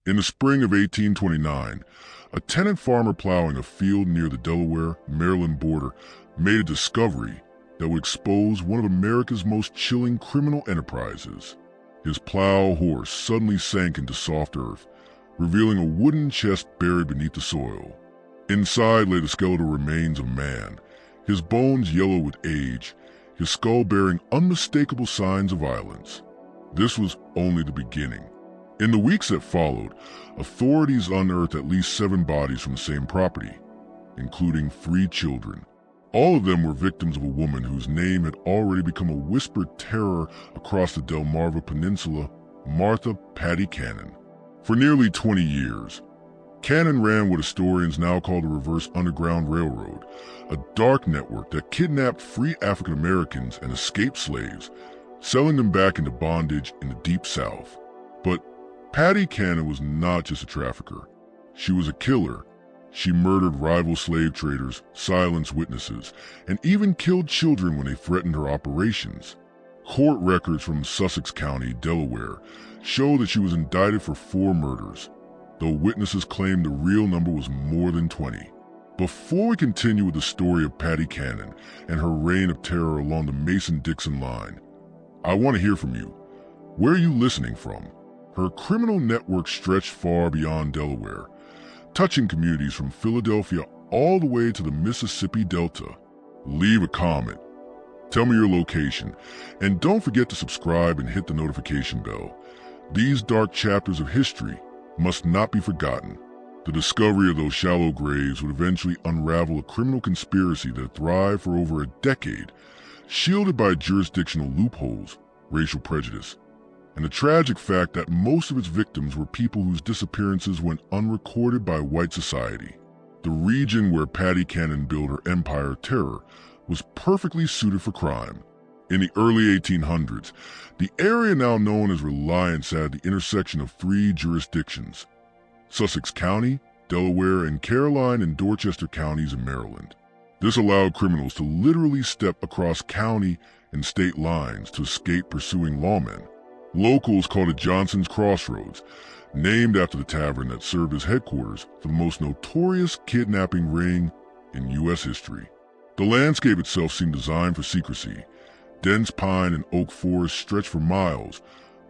In the spring of 1829, a tenant farmer plowing a field near the Delaware-Maryland border made a discovery that would expose one of America's most chilling criminal enterprises. His plow horse suddenly sank into soft earth, revealing a wooden chest buried beneath the soil. Inside lay the skeletal remains of a man, his bones yellow with age, his skull bearing unmistakable signs of violence. This was only the beginning. In the weeks that followed, authorities unearthed at least 7 bodies from the same property, including 3 children. All of them were victims of a woman whose name had already become a whispered terror across the Delmarva Peninsula, Martha Patty Cannon. For nearly 20 years, Cannon ran what historians now call the Reverse Underground Railroad, a dark network that kidnapped free African Americans and escaped slaves, selling them back into bondage in the Deep South. But Patty Cannon was not just a trafficker. She was a killer. She murdered rival slave traders, silenced witnesses, and even killed children when they threatened her operations. Court records from Sussex County, Delaware, show that she was indicted for 4 murders, though witnesses claim the real number was more than 20. Before we continue with the story of Patty Cannon and her reign of terror along the Mason-Dixon line, I want to hear from you. Where are you listening from? Her criminal network stretched far beyond Delaware, touching communities from Philadelphia all the way to the Mississippi Delta. Leave a comment. Tell me your location, and don't forget to subscribe and hit the notification bell. These dark chapters of history must not be forgotten. The discovery of those shallow graves would eventually unravel a criminal conspiracy that thrived for over a decade, shielded by jurisdictional loopholes, racial prejudice, and the tragic fact that most of its victims were people whose disappearances went unrecorded by white society. The region where Patty Cannon built her empire of terror was perfectly suited for crime. In the early 1800s, the area now known as Reliance sat at the intersection of 3 jurisdictions: Sussex County, Delaware, and Caroline and Dorchester counties in Maryland. This allowed criminals to literally step across county and state lines to escape pursuing lawmen. Locals called it Johnson's Crossroads, named after the tavern that served as headquarters for the most notorious kidnapping ring in U.S. history. The landscape itself seemed designed for secrecy. Dense pine and oak forests stretched for miles,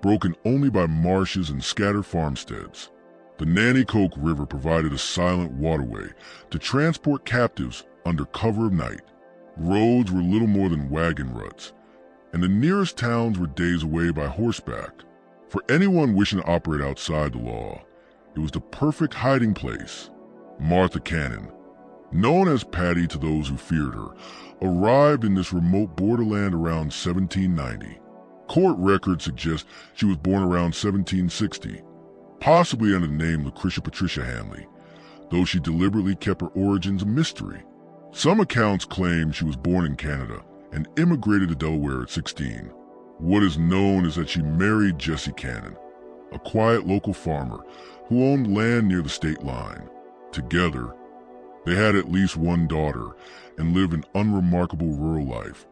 broken only by marshes and scattered farmsteads. The Nanticoke River provided a silent waterway to transport captives under cover of night. Roads were little more than wagon ruts, and the nearest towns were days away by horseback. For anyone wishing to operate outside the law, it was the perfect hiding place. Martha Cannon, known as Patty to those who feared her, arrived in this remote borderland around 1790. Court records suggest she was born around 1760, possibly under the name Lucretia Patricia Hanley, though she deliberately kept her origins a mystery. Some accounts claim she was born in Canada and immigrated to Delaware at 16. What is known is that she married Jesse Cannon, a quiet local farmer who owned land near the state line. Together, they had at least 1 daughter and lived an unremarkable rural life,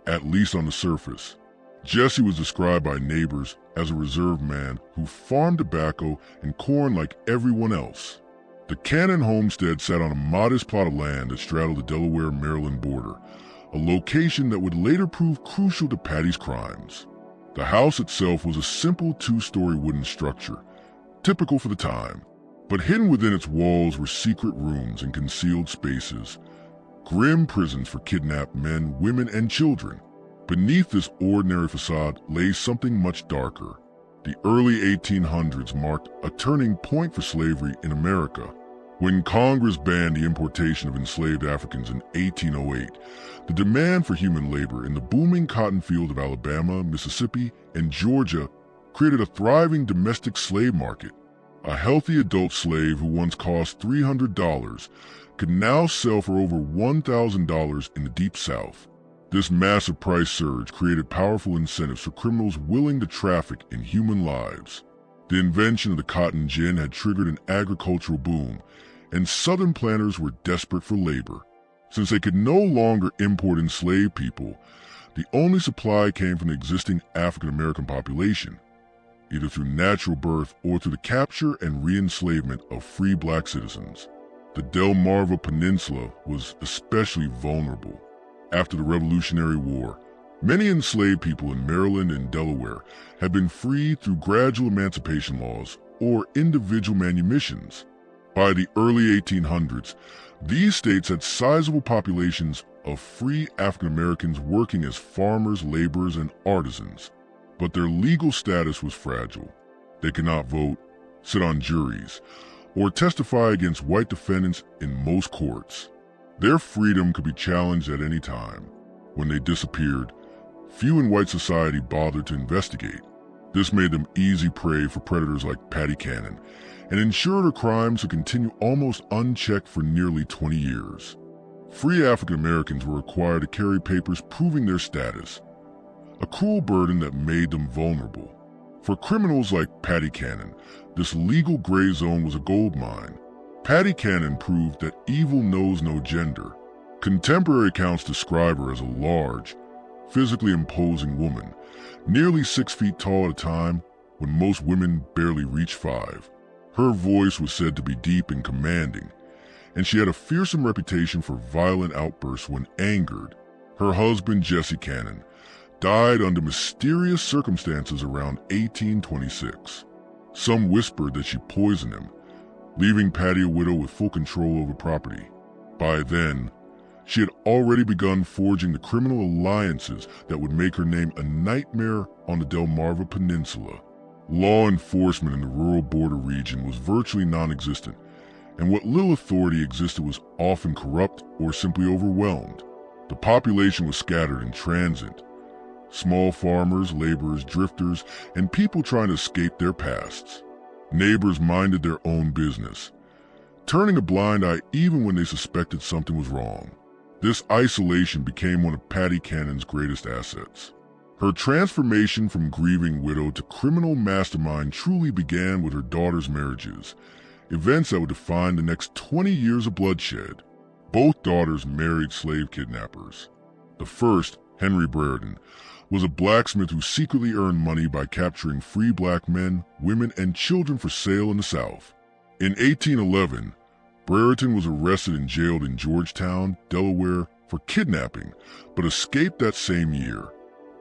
at least on the surface. Jesse was described by neighbors as a reserved man who farmed tobacco and corn like everyone else. The Cannon homestead sat on a modest plot of land that straddled the Delaware-Maryland border, a location that would later prove crucial to Patty's crimes. The house itself was a simple 2-story wooden structure, typical for the time, but hidden within its walls were secret rooms and concealed spaces, grim prisons for kidnapped men, women, and children. Beneath this ordinary facade lay something much darker. The early 1800s marked a turning point for slavery in America. When Congress banned the importation of enslaved Africans in 1808, the demand for human labor in the booming cotton field of Alabama, Mississippi, and Georgia created a thriving domestic slave market. A healthy adult slave who once cost $300 could now sell for over $1,000 in the Deep South. This massive price surge created powerful incentives for criminals willing to traffic in human lives. The invention of the cotton gin had triggered an agricultural boom, and Southern planters were desperate for labor. Since they could no longer import enslaved people, the only supply came from the existing African American population. either through natural birth or through the capture and re-enslavement of free black citizens. The Delmarva Peninsula was especially vulnerable. After the Revolutionary War, many enslaved people in Maryland and Delaware had been freed through gradual emancipation laws or individual manumissions. By the early 1800s, these states had sizable populations of free African Americans working as farmers, laborers, and artisans. But their legal status was fragile. They could not vote, sit on juries, or testify against white defendants in most courts. Their freedom could be challenged at any time. When they disappeared, few in white society bothered to investigate. This made them easy prey for predators like Patty Cannon, and ensured her crimes would continue almost unchecked for nearly 20 years. Free African Americans were required to carry papers proving their status, a cruel burden that made them vulnerable. For criminals like Patty Cannon, this legal gray zone was a gold mine. Patty Cannon proved that evil knows no gender. Contemporary accounts describe her as a large, physically imposing woman, nearly 6 feet tall at a time when most women barely reach 5. Her voice was said to be deep and commanding, and she had a fearsome reputation for violent outbursts when angered. Her husband, Jesse Cannon, died under mysterious circumstances around 1826. Some whispered that she poisoned him, leaving Patty a widow with full control over property. By then, she had already begun forging the criminal alliances that would make her name a nightmare on the Delmarva Peninsula. Law enforcement in the rural border region was virtually non-existent, and what little authority existed was often corrupt or simply overwhelmed. The population was scattered and transient. Small farmers, laborers, drifters, and people trying to escape their pasts. Neighbors minded their own business, turning a blind eye even when they suspected something was wrong. This isolation became one of Patty Cannon's greatest assets. Her transformation from grieving widow to criminal mastermind truly began with her daughter's marriages, events that would define the next 20 years of bloodshed. Both daughters married slave kidnappers. The first, Henry Brereton, was a blacksmith who secretly earned money by capturing free black men, women, and children for sale in the South. In 1811, Brereton was arrested and jailed in Georgetown, Delaware, for kidnapping, but escaped that same year.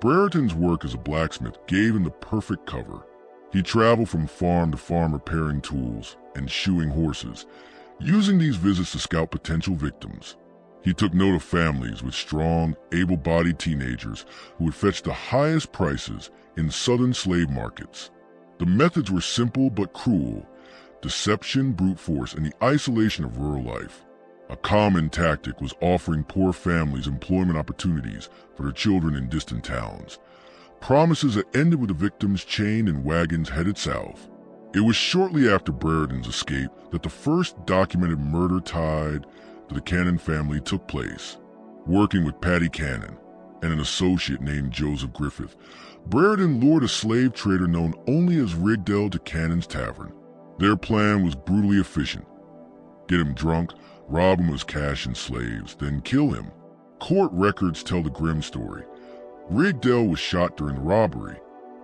Brereton's work as a blacksmith gave him the perfect cover. He traveled from farm to farm repairing tools and shoeing horses, using these visits to scout potential victims. He took note of families with strong, able-bodied teenagers who would fetch the highest prices in southern slave markets. The methods were simple but cruel: deception, brute force, and the isolation of rural life. A common tactic was offering poor families employment opportunities for their children in distant towns, promises that ended with the victims chained in wagons headed south. It was shortly after Brereton's escape that the first documented murder tied to the Cannon family took place. Working with Patty Cannon and an associate named Joseph Griffith, Brereton lured a slave trader known only as Rigdell to Cannon's tavern. Their plan was brutally efficient: get him drunk, rob him of his cash and slaves, then kill him. Court records tell the grim story. Rigdell was shot during the robbery.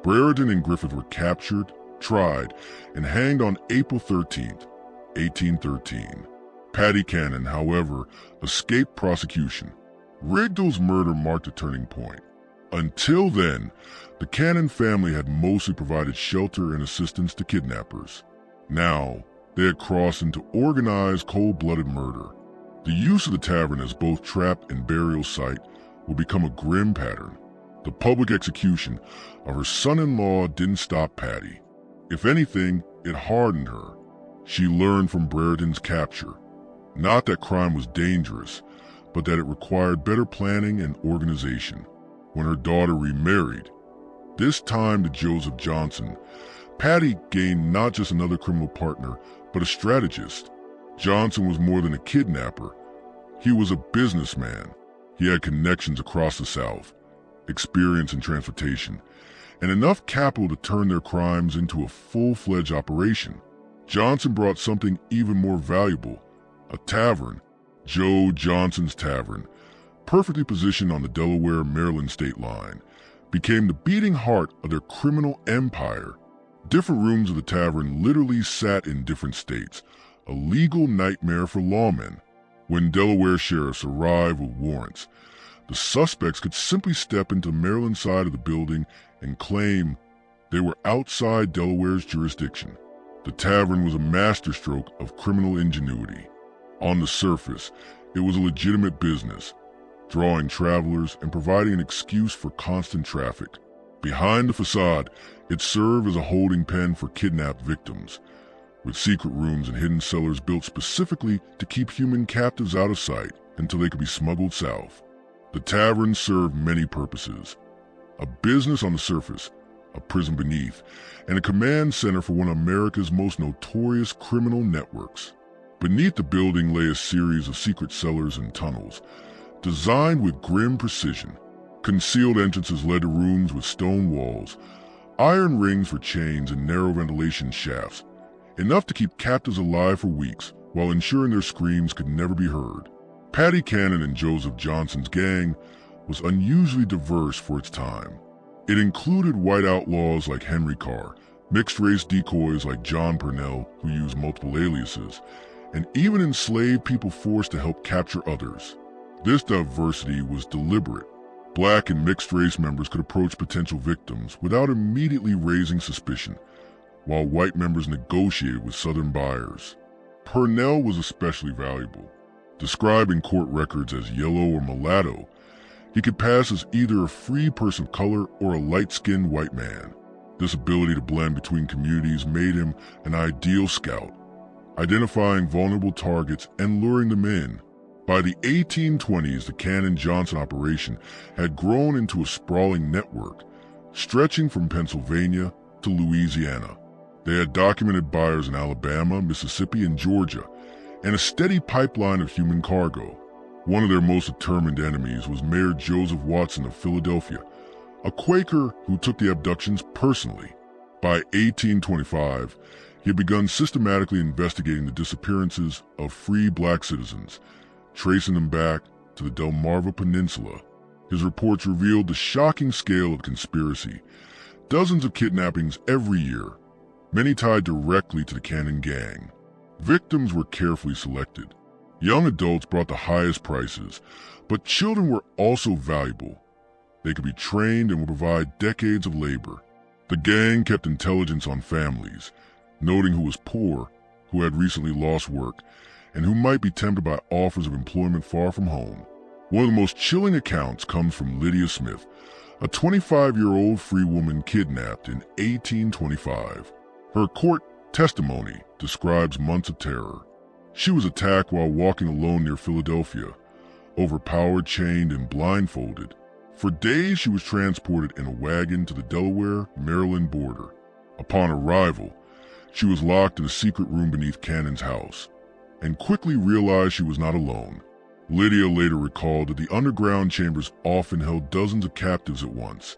Brereton and Griffith were captured, tried, and hanged on April 13th, 1813. Patty Cannon, however, escaped prosecution. Rigdell's murder marked a turning point. Until then, the Cannon family had mostly provided shelter and assistance to kidnappers. Now, they had crossed into organized, cold-blooded murder. The use of the tavern as both trap and burial site would become a grim pattern. The public execution of her son-in-law didn't stop Patty. If anything, it hardened her. She learned from Brereton's capture, not that crime was dangerous, but that it required better planning and organization. When her daughter remarried, this time to Joseph Johnson, Patty gained not just another criminal partner, but a strategist. Johnson was more than a kidnapper. He was a businessman. He had connections across the South, experience in transportation, and enough capital to turn their crimes into a full-fledged operation. Johnson brought something even more valuable: a tavern, Joe Johnson's Tavern, perfectly positioned on the Delaware-Maryland state line, became the beating heart of their criminal empire. Different rooms of the tavern literally sat in different states, a legal nightmare for lawmen. When Delaware sheriffs arrived with warrants, the suspects could simply step into the Maryland side of the building and claim they were outside Delaware's jurisdiction. The tavern was a masterstroke of criminal ingenuity. On the surface, it was a legitimate business, drawing travelers and providing an excuse for constant traffic. Behind the facade, it served as a holding pen for kidnapped victims, with secret rooms and hidden cellars built specifically to keep human captives out of sight until they could be smuggled south. The tavern served many purposes: a business on the surface, a prison beneath, and a command center for one of America's most notorious criminal networks. Beneath the building lay a series of secret cellars and tunnels, designed with grim precision. Concealed entrances led to rooms with stone walls, iron rings for chains, and narrow ventilation shafts, enough to keep captives alive for weeks while ensuring their screams could never be heard. Patty Cannon and Joseph Johnson's gang was unusually diverse for its time. It included white outlaws like Henry Carr, mixed-race decoys like John Purnell, who used multiple aliases, and even enslaved people forced to help capture others. This diversity was deliberate. Black and mixed-race members could approach potential victims without immediately raising suspicion, while white members negotiated with Southern buyers. Purnell was especially valuable. Described in court records as yellow or mulatto, he could pass as either a free person of color or a light-skinned white man. This ability to blend between communities made him an ideal scout, identifying vulnerable targets and luring them in. By the 1820s, the Cannon-Johnson operation had grown into a sprawling network, stretching from Pennsylvania to Louisiana. They had documented buyers in Alabama, Mississippi, and Georgia, and a steady pipeline of human cargo. One of their most determined enemies was Mayor Joseph Watson of Philadelphia, a Quaker who took the abductions personally. By 1825, he had begun systematically investigating the disappearances of free black citizens, tracing them back to the Delmarva Peninsula. His reports revealed the shocking scale of the conspiracy: dozens of kidnappings every year, many tied directly to the Cannon gang. Victims were carefully selected. Young adults brought the highest prices, but children were also valuable. They could be trained and would provide decades of labor. The gang kept intelligence on families, noting who was poor, who had recently lost work, and who might be tempted by offers of employment far from home. One of the most chilling accounts comes from Lydia Smith, a 25-year-old free woman kidnapped in 1825. Her court testimony describes months of terror. She was attacked while walking alone near Philadelphia, overpowered, chained, and blindfolded. For days she was transported in a wagon to the Delaware-Maryland border. Upon arrival, she was locked in a secret room beneath Cannon's house, and quickly realized she was not alone. Lydia later recalled that the underground chambers often held dozens of captives at once,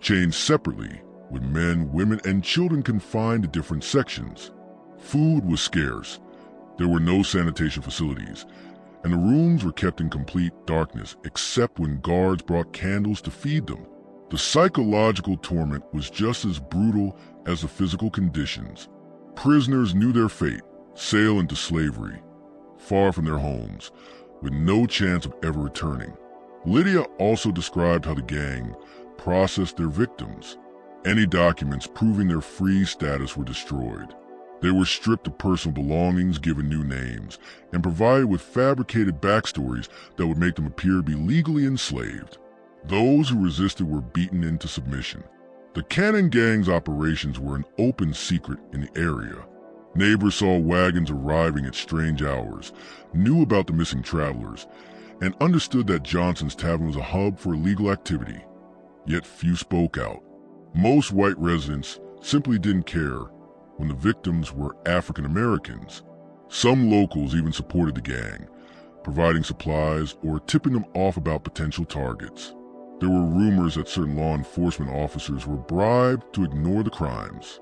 chained separately, with men, women, and children confined to different sections. Food was scarce. There were no sanitation facilities, and the rooms were kept in complete darkness except when guards brought candles to feed them. The psychological torment was just as brutal as the physical conditions. Prisoners knew their fate: sail into slavery, far from their homes, with no chance of ever returning. Lydia also described how the gang processed their victims. Any documents proving their free status were destroyed. They were stripped of personal belongings, given new names, and provided with fabricated backstories that would make them appear to be legally enslaved. Those who resisted were beaten into submission. The Cannon gang's operations were an open secret in the area. Neighbors saw wagons arriving at strange hours, knew about the missing travelers, and understood that Johnson's Tavern was a hub for illegal activity. Yet few spoke out. Most white residents simply didn't care when the victims were African Americans. Some locals even supported the gang, providing supplies or tipping them off about potential targets. There were rumors that certain law enforcement officers were bribed to ignore the crimes.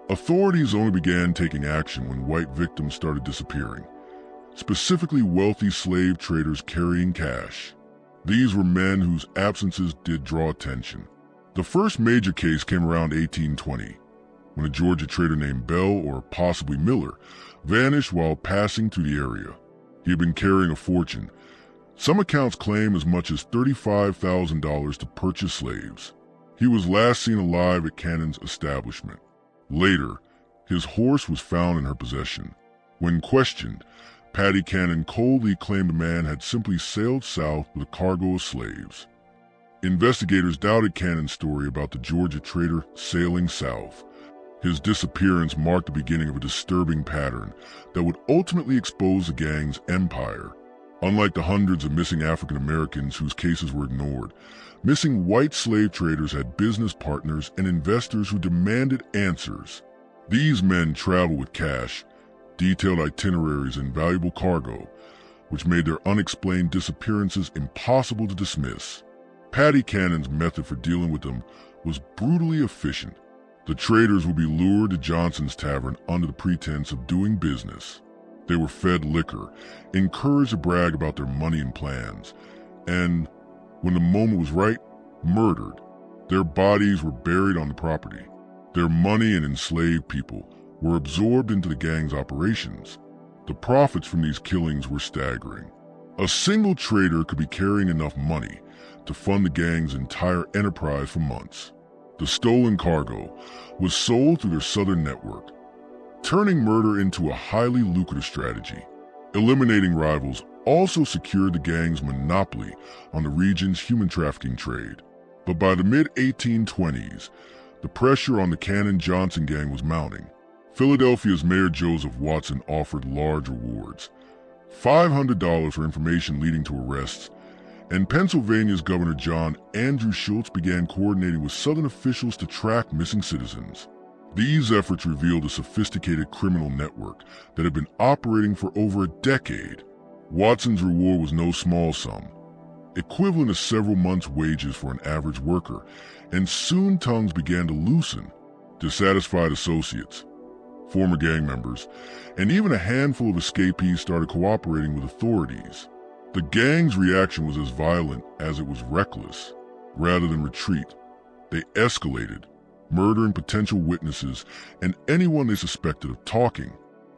Authorities only began taking action when white victims started disappearing, specifically wealthy slave traders carrying cash. These were men whose absences did draw attention. The first major case came around 1820, when a Georgia trader named Bell, or possibly Miller, vanished while passing through the area. He had been carrying a fortune. Some accounts claim as much as $35,000 to purchase slaves. He was last seen alive at Cannon's establishment. Later, his horse was found in her possession. When questioned, Patty Cannon coldly claimed the man had simply sailed south with a cargo of slaves. Investigators doubted Cannon's story about the Georgia trader sailing south. His disappearance marked the beginning of a disturbing pattern that would ultimately expose the gang's empire. Unlike the hundreds of missing African Americans whose cases were ignored, missing white slave traders had business partners and investors who demanded answers. These men traveled with cash, detailed itineraries, and valuable cargo, which made their unexplained disappearances impossible to dismiss. Patty Cannon's method for dealing with them was brutally efficient. The traders would be lured to Johnson's Tavern under the pretense of doing business. They were fed liquor, encouraged to brag about their money and plans, and, when the moment was right, murdered. Their bodies were buried on the property. Their money and enslaved people were absorbed into the gang's operations. The profits from these killings were staggering. A single trader could be carrying enough money to fund the gang's entire enterprise for months. The stolen cargo was sold through their southern network, turning murder into a highly lucrative strategy. Eliminating rivals also secured the gang's monopoly on the region's human trafficking trade. But by the mid-1820s, the pressure on the Cannon-Johnson gang was mounting. Philadelphia's Mayor Joseph Watson offered large rewards, $500 for information leading to arrests, and Pennsylvania's Governor John Andrew Schultz began coordinating with Southern officials to track missing citizens. These efforts revealed a sophisticated criminal network that had been operating for over a decade. Watson's reward was no small sum, equivalent to several months' wages for an average worker, and soon tongues began to loosen. Dissatisfied associates, former gang members, and even a handful of escapees started cooperating with authorities. The gang's reaction was as violent as it was reckless. Rather than retreat, they escalated, murdering potential witnesses and anyone they suspected of talking.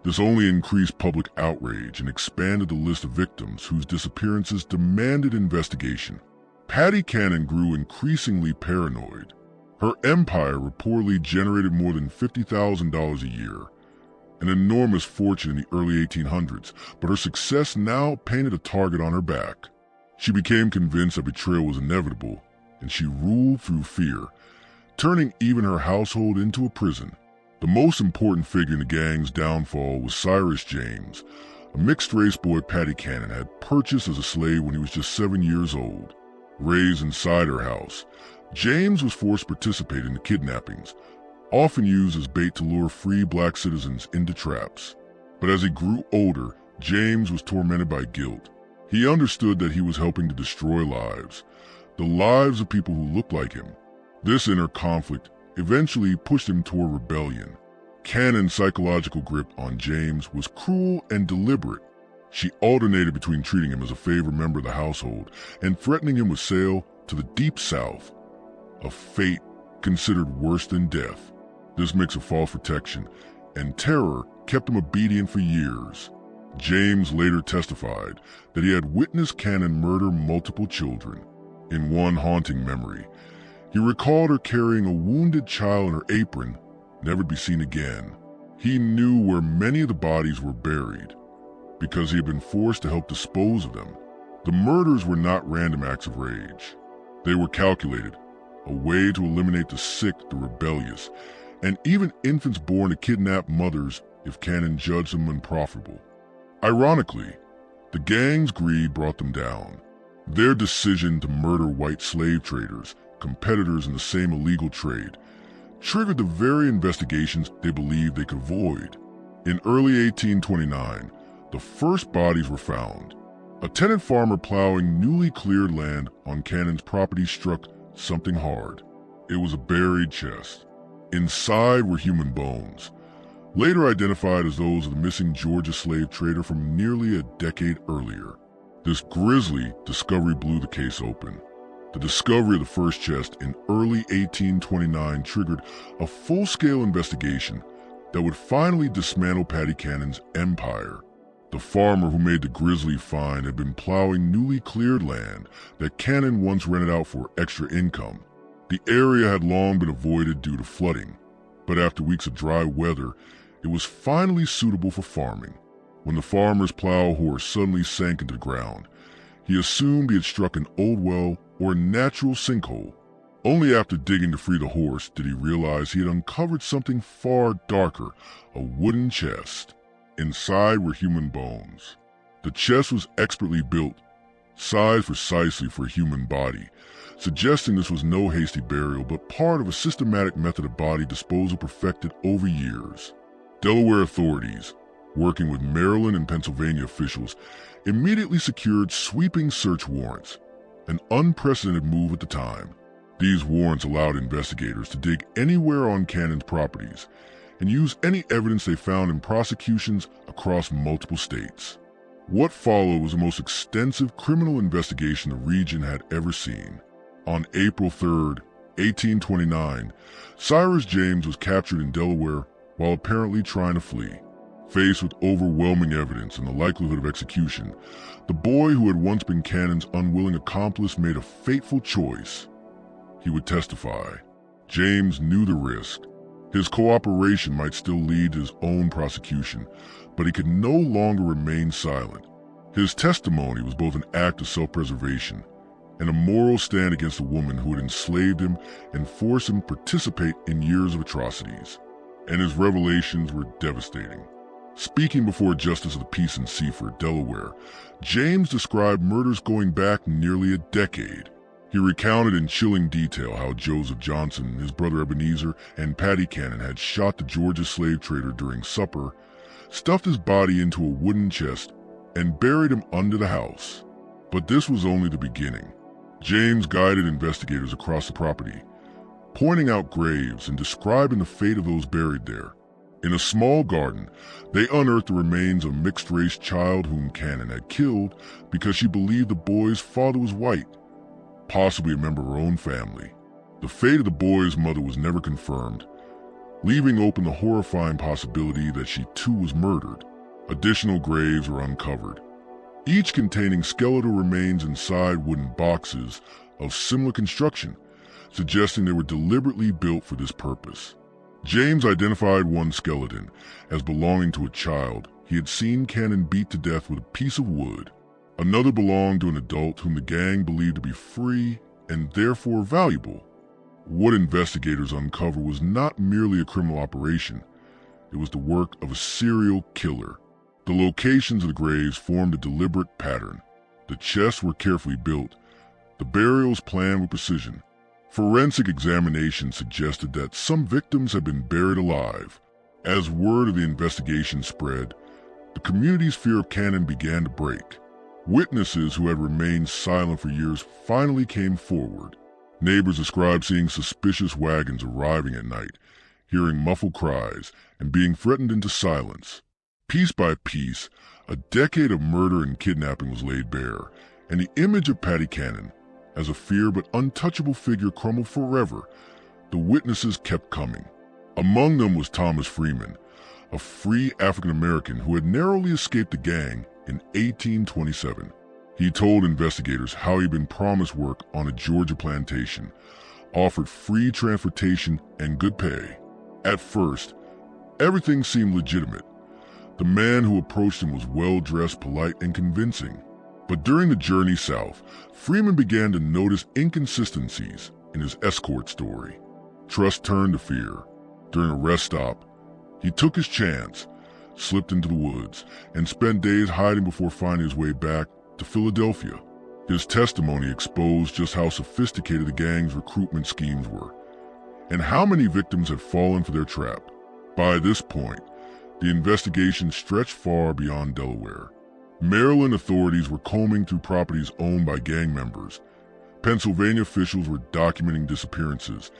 This only increased public outrage and expanded the list of victims whose disappearances demanded investigation. Patty Cannon grew increasingly paranoid. Her empire reportedly generated more than $50,000 a year, an enormous fortune in the early 1800s, but her success now painted a target on her back. She became convinced that betrayal was inevitable, and she ruled through fear, turning even her household into a prison. The most important figure in the gang's downfall was Cyrus James, a mixed-race boy Patty Cannon had purchased as a slave when he was just 7 years old. Raised inside her house, James was forced to participate in the kidnappings, often used as bait to lure free black citizens into traps. But as he grew older, James was tormented by guilt. He understood that he was helping to destroy lives, the lives of people who looked like him. This inner conflict eventually pushed him toward rebellion. Cannon's psychological grip on James was cruel and deliberate. She alternated between treating him as a favored member of the household and threatening him with sale to the Deep South, a fate considered worse than death. This mix of false protection and terror kept him obedient for years. James later testified that he had witnessed Cannon murder multiple children. In one haunting memory, he recalled her carrying a wounded child in her apron, never to be seen again. He knew where many of the bodies were buried, because he had been forced to help dispose of them. The murders were not random acts of rage. They were calculated, a way to eliminate the sick, the rebellious, and even infants born to kidnapped mothers if Cannon judged them unprofitable. Ironically, the gang's greed brought them down. Their decision to murder white slave traders, competitors in the same illegal trade, triggered the very investigations they believed they could avoid. In early 1829, the first bodies were found. A tenant farmer plowing newly cleared land on Cannon's property struck something hard. It was a buried chest. Inside were human bones, later identified as those of the missing Georgia slave trader from nearly a decade earlier. This grisly discovery blew the case open. The discovery of the first chest in early 1829 triggered a full-scale investigation that would finally dismantle Paddy Cannon's empire. The farmer who made the grisly find had been plowing newly cleared land that Cannon once rented out for extra income. The area had long been avoided due to flooding, but after weeks of dry weather, it was finally suitable for farming. When the farmer's plow horse suddenly sank into the ground, he assumed he had struck an old well or a natural sinkhole. Only after digging to free the horse did he realize he had uncovered something far darker, a wooden chest. Inside were human bones. The chest was expertly built, sized precisely for a human body, suggesting this was no hasty burial but part of a systematic method of body disposal perfected over years. Delaware authorities, working with Maryland and Pennsylvania officials, immediately secured sweeping search warrants, an unprecedented move at the time. These warrants allowed investigators to dig anywhere on Cannon's properties and use any evidence they found in prosecutions across multiple states. What followed was the most extensive criminal investigation the region had ever seen. On April 3, 1829, Cyrus James was captured in Delaware while apparently trying to flee. Faced with overwhelming evidence and the likelihood of execution, the boy who had once been Cannon's unwilling accomplice made a fateful choice. He would testify. James knew the risk. His cooperation might still lead to his own prosecution, but he could no longer remain silent. His testimony was both an act of self-preservation and a moral stand against a woman who had enslaved him and forced him to participate in years of atrocities. And his revelations were devastating. Speaking before a justice of the peace in Seaford, Delaware, James described murders going back nearly a decade. He recounted in chilling detail how Joseph Johnson, his brother Ebenezer, and Paddy Cannon had shot the Georgia slave trader during supper, stuffed his body into a wooden chest, and buried him under the house. But this was only the beginning. James guided investigators across the property, pointing out graves and describing the fate of those buried there. In a small garden, they unearthed the remains of a mixed-race child whom Cannon had killed because she believed the boy's father was white, possibly a member of her own family. The fate of the boy's mother was never confirmed, leaving open the horrifying possibility that she too was murdered. Additional graves were uncovered, each containing skeletal remains inside wooden boxes of similar construction, suggesting they were deliberately built for this purpose. James identified one skeleton as belonging to a child he had seen Cannon beat to death with a piece of wood. Another belonged to an adult whom the gang believed to be free and therefore valuable. What investigators uncovered was not merely a criminal operation. It was the work of a serial killer. The locations of the graves formed a deliberate pattern. The chests were carefully built, the burials planned with precision. Forensic examination suggested that some victims had been buried alive. As word of the investigation spread, the community's fear of Cannon began to break. Witnesses who had remained silent for years finally came forward. Neighbors described seeing suspicious wagons arriving at night, hearing muffled cries, and being threatened into silence. Piece by piece, a decade of murder and kidnapping was laid bare, and the image of Paddy Cannon as a feared but untouchable figure crumbled forever. The witnesses kept coming. Among them was Thomas Freeman, a free African-American who had narrowly escaped the gang in 1827. He told investigators how he'd been promised work on a Georgia plantation, offered free transportation and good pay. At first, everything seemed legitimate. The man who approached him was well-dressed, polite, and convincing. But during the journey south, Freeman began to notice inconsistencies in his escort story. Trust turned to fear. During a rest stop, he took his chance, slipped into the woods, and spent days hiding before finding his way back to Philadelphia. His testimony exposed just how sophisticated the gang's recruitment schemes were, and how many victims had fallen for their trap. By this point, the investigation stretched far beyond Delaware. Maryland authorities were combing through properties owned by gang members. Pennsylvania officials were documenting disappearances,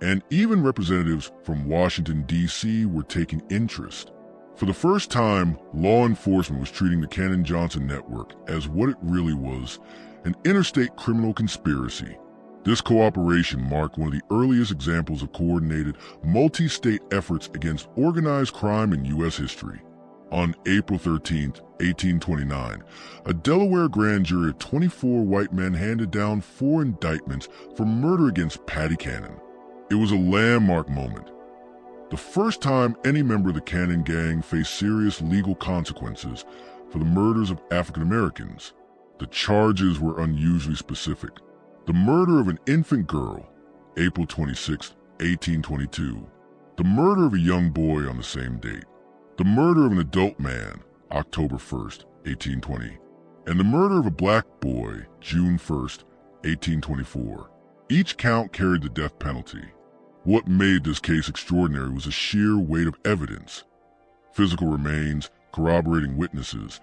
and even representatives from Washington, D.C. were taking interest. For the first time, law enforcement was treating the Cannon-Johnson network as what it really was, an interstate criminal conspiracy. This cooperation marked one of the earliest examples of coordinated, multi-state efforts against organized crime in U.S. history. On April 13, 1829, a Delaware grand jury of 24 white men handed down 4 indictments for murder against Patty Cannon. It was a landmark moment. The first time any member of the Cannon gang faced serious legal consequences for the murders of African Americans. The charges were unusually specific. The murder of an infant girl, April 26, 1822. The murder of a young boy on the same date. The murder of an adult man, October 1st, 1820. And the murder of a black boy, June 1st, 1824. Each count carried the death penalty. What made this case extraordinary was the sheer weight of evidence. Physical remains, corroborating witnesses,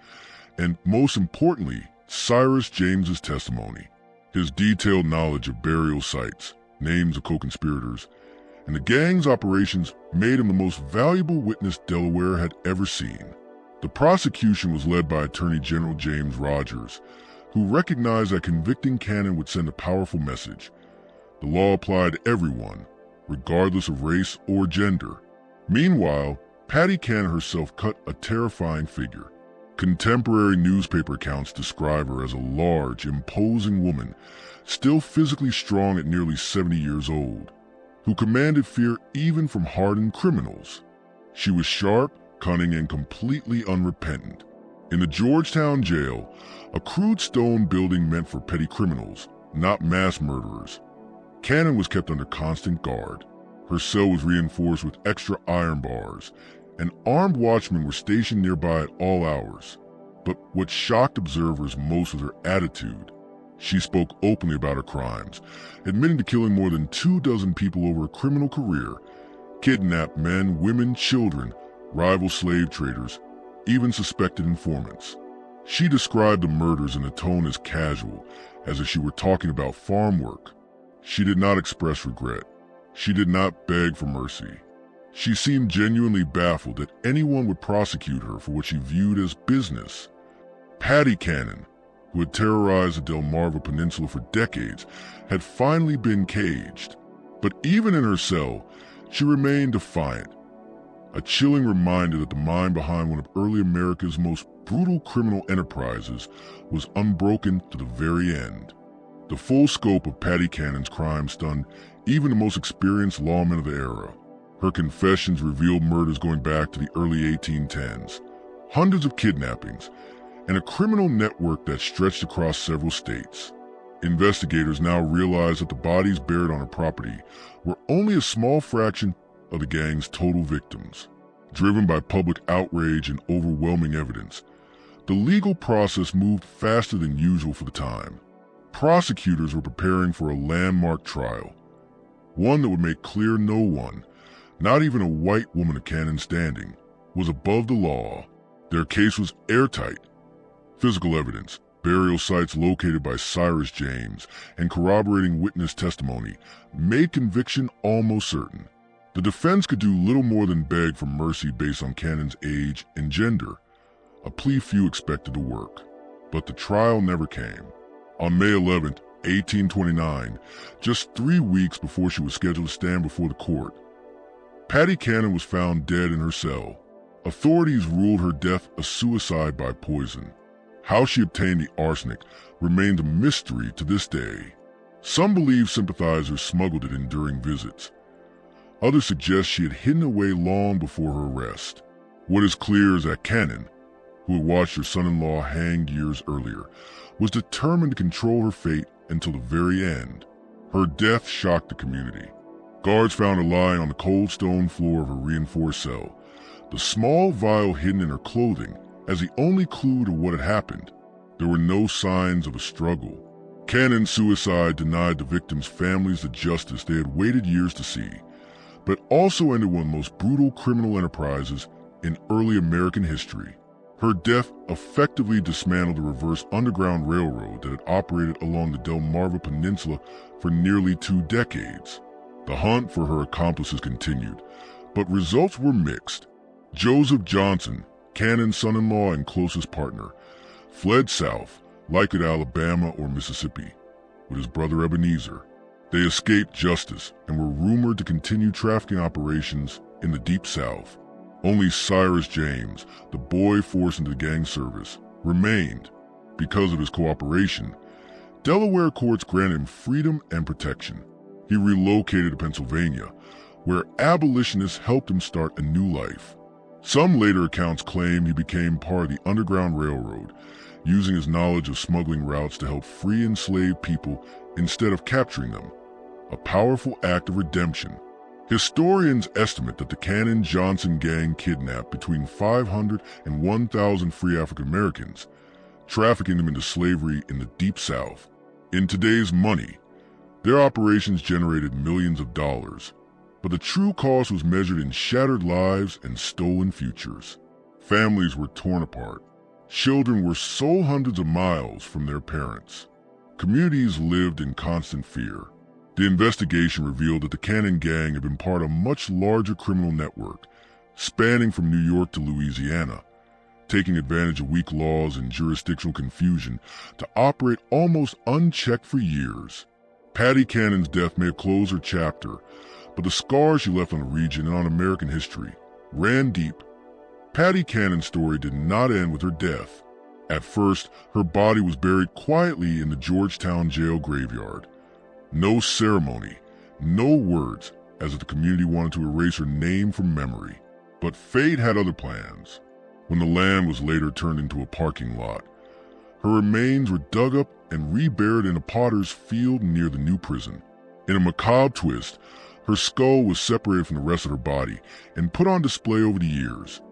and most importantly, Cyrus James's testimony. His detailed knowledge of burial sites, names of co-conspirators, and the gang's operations made him the most valuable witness Delaware had ever seen. The prosecution was led by Attorney General James Rogers, who recognized that convicting Cannon would send a powerful message. The law applied to everyone, regardless of race or gender. Meanwhile, Patty Cannon herself cut a terrifying figure. Contemporary newspaper accounts describe her as a large, imposing woman, still physically strong at nearly 70 years old, who commanded fear even from hardened criminals. She was sharp, cunning, and completely unrepentant. In the Georgetown jail, a crude stone building meant for petty criminals, not mass murderers, Cannon was kept under constant guard. Her cell was reinforced with extra iron bars, and armed watchmen were stationed nearby at all hours. But what shocked observers most was her attitude. She spoke openly about her crimes, admitting to killing more than 24 people over a criminal career, kidnapped men, women, children, rival slave traders, even suspected informants. She described the murders in a tone as casual, as if she were talking about farm work. She did not express regret. She did not beg for mercy. She seemed genuinely baffled that anyone would prosecute her for what she viewed as business. Patty Cannon, who had terrorized the Delmarva Peninsula for decades, had finally been caged. But even in her cell, she remained defiant, a chilling reminder that the mind behind one of early America's most brutal criminal enterprises was unbroken to the very end. The full scope of Patty Cannon's crime stunned even the most experienced lawmen of the era. Her confessions revealed murders going back to the early 1810s, hundreds of kidnappings, and a criminal network that stretched across several states. Investigators now realize that the bodies buried on her property were only a small fraction of the gang's total victims. Driven by public outrage and overwhelming evidence, the legal process moved faster than usual for the time. Prosecutors were preparing for a landmark trial, one that would make clear no one, not even a white woman of Cannon's standing, was above the law. Their case was airtight. Physical evidence, burial sites located by Cyrus James, and corroborating witness testimony made conviction almost certain. The defense could do little more than beg for mercy based on Cannon's age and gender, a plea few expected to work. But the trial never came. On May 11, 1829, just 3 weeks before she was scheduled to stand before the court, Patty Cannon was found dead in her cell. Authorities ruled her death a suicide by poison. How she obtained the arsenic remained a mystery to this day. Some believe sympathizers smuggled it in during visits. Others suggest she had hidden away long before her arrest. What is clear is that Cannon, who had watched her son-in-law hanged years earlier, was determined to control her fate until the very end. Her death shocked the community. Guards found her lying on the cold stone floor of her reinforced cell, the small vial hidden in her clothing as the only clue to what had happened. There were no signs of a struggle. Cannon's suicide denied the victims' families the justice they had waited years to see, but also ended one of the most brutal criminal enterprises in early American history. Her death effectively dismantled the reverse Underground Railroad that had operated along the Delmarva Peninsula for nearly 2 decades. The hunt for her accomplices continued, but results were mixed. Joseph Johnson, Cannon's son-in-law and closest partner, fled south, likely to Alabama or Mississippi, with his brother Ebenezer. They escaped justice and were rumored to continue trafficking operations in the Deep South. Only Cyrus James, the boy forced into the gang service, remained. Because of his cooperation, Delaware courts granted him freedom and protection. He relocated to Pennsylvania, where abolitionists helped him start a new life. Some later accounts claim he became part of the Underground Railroad, using his knowledge of smuggling routes to help free enslaved people instead of capturing them. A powerful act of redemption. Historians estimate that the Cannon-Johnson gang kidnapped between 500 and 1,000 free African Americans, trafficking them into slavery in the Deep South. In today's money, their operations generated millions of dollars, but the true cost was measured in shattered lives and stolen futures. Families were torn apart. Children were sold hundreds of miles from their parents. Communities lived in constant fear. The investigation revealed that the Cannon gang had been part of a much larger criminal network, spanning from New York to Louisiana, taking advantage of weak laws and jurisdictional confusion to operate almost unchecked for years. Patty Cannon's death may have closed her chapter, but the scars she left on the region and on American history ran deep. Patty Cannon's story did not end with her death. At first, her body was buried quietly in the Georgetown jail graveyard. No ceremony, no words, as if the community wanted to erase her name from memory. But fate had other plans. When the land was later turned into a parking lot, her remains were dug up and reburied in a potter's field near the new prison. In a macabre twist, her skull was separated from the rest of her body and put on display over the years,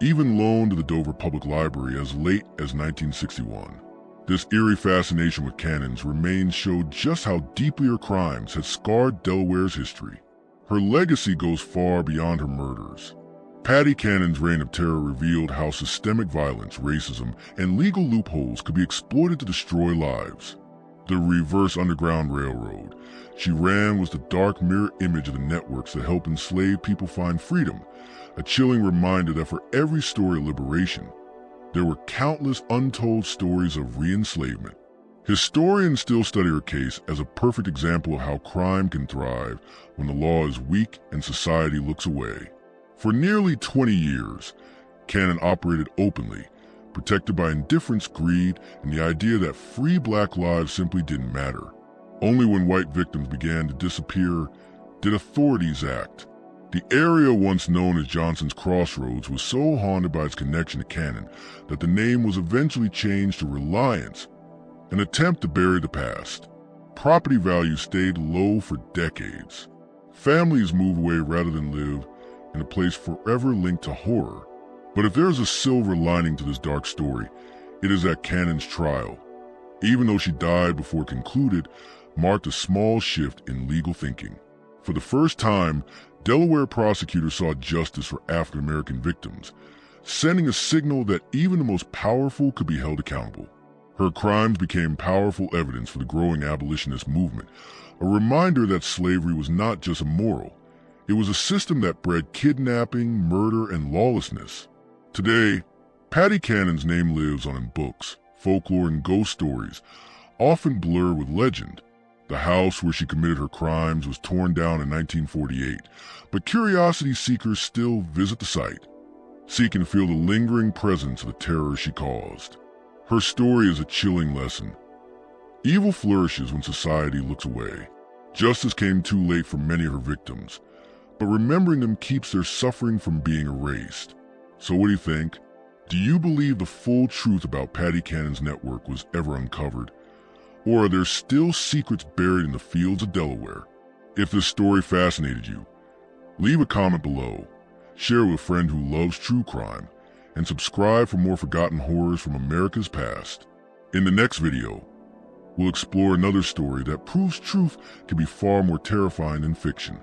even loaned to the Dover Public Library as late as 1961. This eerie fascination with Cannon's remains showed just how deeply her crimes had scarred Delaware's history. Her legacy goes far beyond her murders. Patty Cannon's reign of terror revealed how systemic violence, racism, and legal loopholes could be exploited to destroy lives. The reverse Underground Railroad she ran was the dark mirror image of the networks that helped enslaved people find freedom, a chilling reminder that for every story of liberation, there were countless untold stories of re-enslavement. Historians still study her case as a perfect example of how crime can thrive when the law is weak and society looks away. For nearly 20 years, Cannon operated openly, protected by indifference, greed, and the idea that free black lives simply didn't matter. Only when white victims began to disappear did authorities act. The area once known as Johnson's Crossroads was so haunted by its connection to Cannon that the name was eventually changed to Reliance, an attempt to bury the past. Property values stayed low for decades. Families moved away rather than live in a place forever linked to horror. But if there's a silver lining to this dark story, it is that Cannon's trial, even though she died before it concluded, marked a small shift in legal thinking. For the first time, Delaware prosecutors saw justice for African American victims, sending a signal that even the most powerful could be held accountable. Her crimes became powerful evidence for the growing abolitionist movement, a reminder that slavery was not just immoral, it was a system that bred kidnapping, murder, and lawlessness. Today, Patty Cannon's name lives on in books, folklore, and ghost stories, often blurred with legend. The house where she committed her crimes was torn down in 1948, but curiosity seekers still visit the site, seeking to feel the lingering presence of the terror she caused. Her story is a chilling lesson. Evil flourishes when society looks away. Justice came too late for many of her victims, but remembering them keeps their suffering from being erased. So what do you think? Do you believe the full truth about Patty Cannon's network was ever uncovered? Or are there still secrets buried in the fields of Delaware? If this story fascinated you, leave a comment below, share with a friend who loves true crime, and subscribe for more forgotten horrors from America's past. In the next video, we'll explore another story that proves truth can be far more terrifying than fiction.